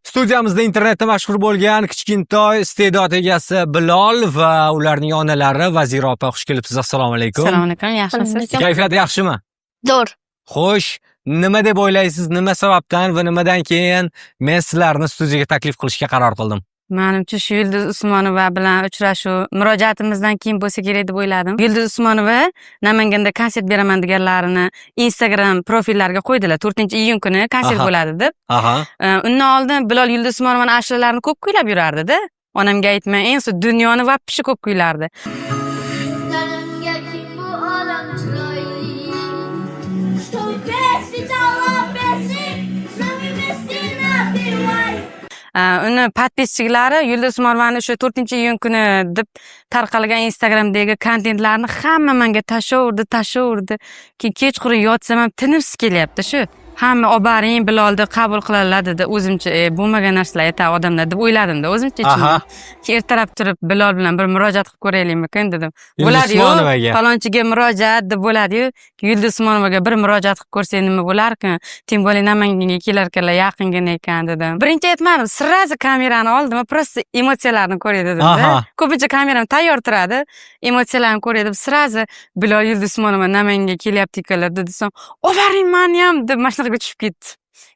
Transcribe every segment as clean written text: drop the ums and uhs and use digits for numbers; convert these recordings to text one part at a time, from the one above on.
Studiyamizda internetda mashhur bo'lgan kichkintoy iste'dod egasi Bilol va ularning onalari Vazira opa xush kelibsiz. Assalomu alaykum. Assalomu alaykum, yaxshimisiz? Kayfiyat yaxshimi? Zo'r. Xo'sh, nima deb o'ylaysiz? Nima sababdan va nimadan keyin men sizlarni studiyaga taklif qilishga qaror qildim? Menimcha shu Yulduz Usmonova bilan uchrashuv murojaatimizdan keyin bo'lsa kerak deb o'yladim. Yulduz Usmonova Namanganda konsert beraman deganlarini Instagram profillariga qo'ydilar. 4-iyun kuni konsert bo'ladi deb. Aha. Undan oldin Bilol Yulduz Usmonovaning ashulalalarini ko'p kuylab yurardi-da. Onamga aytmay, ensi dunyoni vappishi ko'p kuylardi. Uni podpischiklari Yulduz Usmonovani shu 4-iyun kuni deb tarqalgan Instagramdagi kontentlarni hamma menga tashaverdi. Kechqurun yotsam ham tinimsiz kelyapti shu. Hamma olib boring, Bilolni qabul qiladi dedi. O'zimcha bo'lmagan narsalar aytadi odamlar deb o'yladim-da. O'zimcha ichimda. Ertalab turib Bilol bilan bir murojaat qilib ko'raylikmikin dedim. Bo'ladi-yu, falonchiga murojaat deb bo'ladi-yu. Yulduz Usmonovaga bir murojaat qilib ko'rsang nima bo'larkin? Tim bo'ling Namanganga kelarkanlar yaqingina ekan dedim. Birinchi aytmadim, sirazi kamerani oldim, prosta emotsiyalarni ko'ray dedim-da. Ko'pincha kameram tayyor turadi. Emotsiyalarni ko'ray deb sirazi Bilol Yulduz Usmonova Namanganga kelyapti-ku desam, "Ovaring meni ham" deb mashinaga tushib ketdi.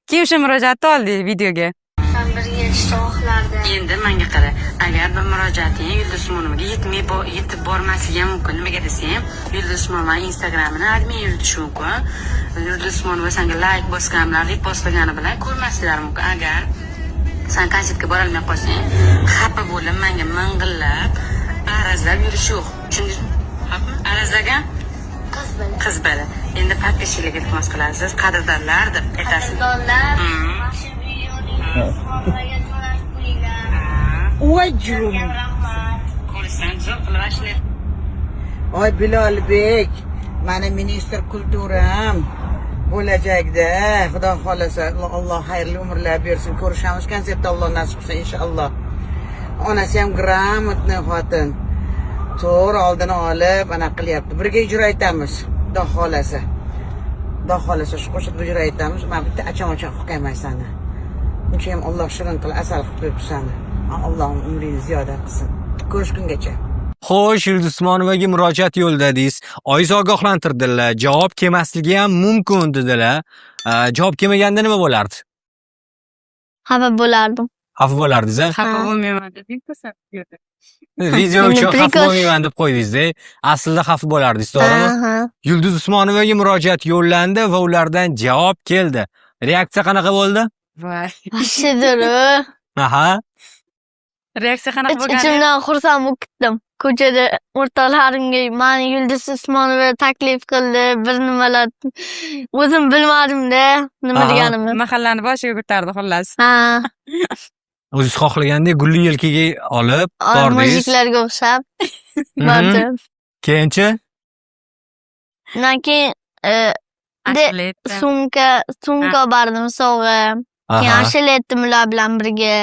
Keyin o'sha murojaatni oldik videoga. Sen bir yetishtoqlarda. Endi menga qara, agar bir murojaating Yulduz Usmonovaga yetib bormasligi mumkin, nimaga desam, Yulduz Usmonova Instagramini admin yuritishi mumkin. Yulduz Usmonova senga like bosganlar, repost qilgani bilan ko'rmasliklari mumkin. Agar sen konsertga bora olmay qolsang, xafa bo'lib menga ming'illab, arazlab yurish yo'q. Tushundingizmi? Haqmi? Arazlagan qiz bola. Endi podpischilik iltimos qilasiz, qadrdonlar deb aytasiz. Qadrdonlar. Mana videoni Usmonovaga jo'natib qo'yinglar. Voy jurum. Ko'rsan, zo'r qilib ashlar. Oy Bilolbek, mana ministr kulturam bo'lajakda. Xudo xolasa, Alloh xayrli umrlar bersin. Ko'rishamiz konsertda Alloh nasib qilsa inshaalloh. Onasi ham gramotni xotin. To'g'ri oldini olib, ana qilyapti. Birga ijro etamiz. Xudo xolasa. Xudo xolasa shu qo'shiqni ijro etamiz. Men bitta achon-achon qilmayman seni. Uncha ham Alloh shirin qilib asal qilib qo'yibdi seni. Alloh umringizni ziyoda qilsin. Ko'rishgungacha. Xo'sh, Yulduz Usmonovaga murojaat yo'lladingiz. Oiz ogohlantirdilar. Javob kelmasligi ham mumkin dedilar. Javob kelmaganda nima bo'lardi? Xafa bo'lardim. Xafa bo'lardingiz-a? Xafa bo'lmayman deb ko'rsatib Video uchun xafa bo'lmayman deb qo'ydingiz-da. Aslida xafa bo'lardingiz, to'g'rimi? Yulduz Usmonovaga murojaat yo'llandi va ulardan javob keldi. Reaksiya qanaqa bo'ldi? Voy. Yaxshidir. Aha. Reaksiya qanaqa bo'lgan? Ichimdan xursand bo'lib ketdim. Ko'chada o'rtoqlarimga meni Yulduz Usmonova taklif qildi, bir nimalar o'zim bilmadim-da nima deganimni. Mahallani boshiga ko'tardi xullas. Ha. O'zingiz xohlagandek gulli yelkaga olib bordingiz. Mujiklarga o'xshab bordim. Keyinchi? Undan keyin sumka olib bordim sovg'a. Keyin ashula aytdim ular bilan birga.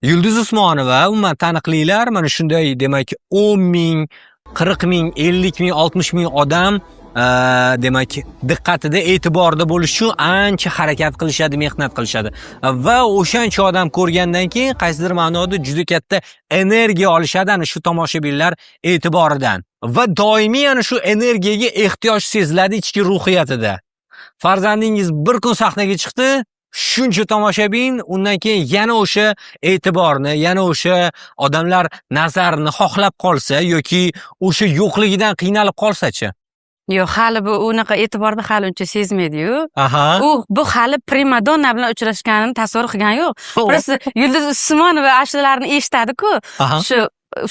Yulduz Usmonova umuman taniqlilar mana shunday demak 10 ming, 40 ming, 50 ming, 60 ming odam demak diqqatida, e'tiborda bo'lish uchun ancha harakat qilishadi, mehnat qilishadi va o'shancha odam ko'rgandan keyin qaysidir ma'noda juda katta energiya olishadi ana shu tomoshabinlar e'tiboridan va doimiy ana shu energiyaga ehtiyoj seziladi ichki ruhiyatida. Farzandingiz bir kun sahnaga chiqdi, shuncha tomoshabin, undan keyin yana o'sha e'tiborni, yana o'sha odamlar nazarini xohlab qolsa yoki o'sha yo'qligidan qiynalib qolsa-chi? Yo'q, hali bu unaqa e'tiborni hali uncha sezmaydi-yu. Bu hali primadonna bilan uchrashganini tasavvur qilgan yo'q. Prosta Yulduz Usmonova ashulalarini eshitadi-ku.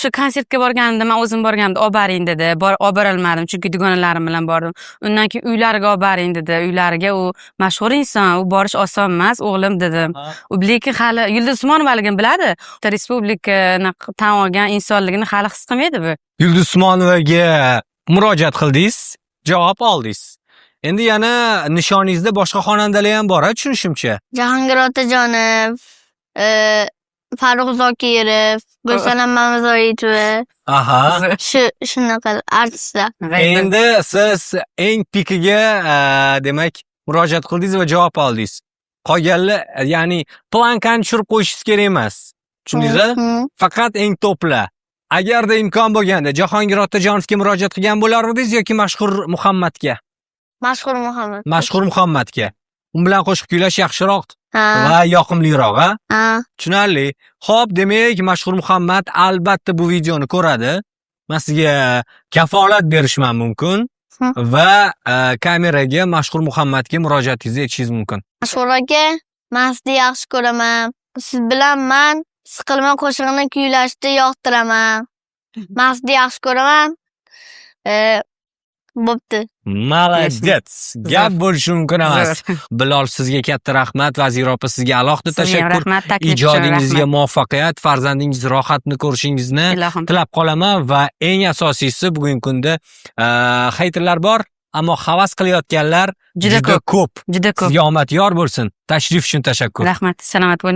Shu konsertga borganimda men o'zim borganimda olib boring dedi. Olib borolmadim chunki dugonalarim bilan bordim. Undan keyin uylariga olib boring dedi. Uylariga u mashhur inson, u borish oson emas, o'g'lim dedim. Lekin hali Yulduz Usmonovaligini biladi. Respublikani tan olgan insonligini hali his qilmaydi bu. Yulduz Usmonovaga murojaat qildingiz, javob oldingiz. Endi yana nishoningizda boshqa xonandalar ham bor, tushunishimcha. Jahongir Otajonov, Farruh Zokirov, Gulsanam Mamazoitova. Aha. Shunaqa artistlar. Endi siz eng pikiga demak murojaat qildingiz va javob oldingiz. Qolganlar, ya'ni plankani tushirib qo'yishingiz kerak emas. Tushundingizmi? Faqat eng toplar. Agarda imkon bo'lganda Jahongir Otajonovga murojaat qilgan bo'lardingiz yoki Mashhur Muhammadga? Mashhur Muhammad. Mashhur Muhammadga. U bilan qo'shiq kuylash yaxshiroq Ha. va yoqimliroq, ha? Ha. Tushunarli. Xo'p, demak, Mashhur Muhammad albatta bu videoni ko'radi. Men sizga kafolat berishman mumkin va kameraga Mashhur Muhammadga murojaatingizni aytishingiz mumkin. Mashhur aka, men sizni yaxshi ko'raman. Siz bilan men siqilma qo'shig'ini kuylashni yoqtiraman. Men sizni yaxshi ko'raman. Bo'pti. Молодец. Gap bo'lishi mumkin emas. Bilol, sizga katta rahmat, Vazira opa sizga alohida tashakkur. Rahmat, taklif uchun Ijodingizga rahmat. muvaffaqiyat, farzandingiz rohatni ko'rishingizni Ilohim. tilab qolaman va eng asosiysi bugungi kunda hayterlar bor, ammo havas qilayotganlar Juda juda ko'p. Juda ko'p. Sizga omad yor bo'lsin. Tashrif uchun tashakkur. Rahmat. Salomat bo'ling.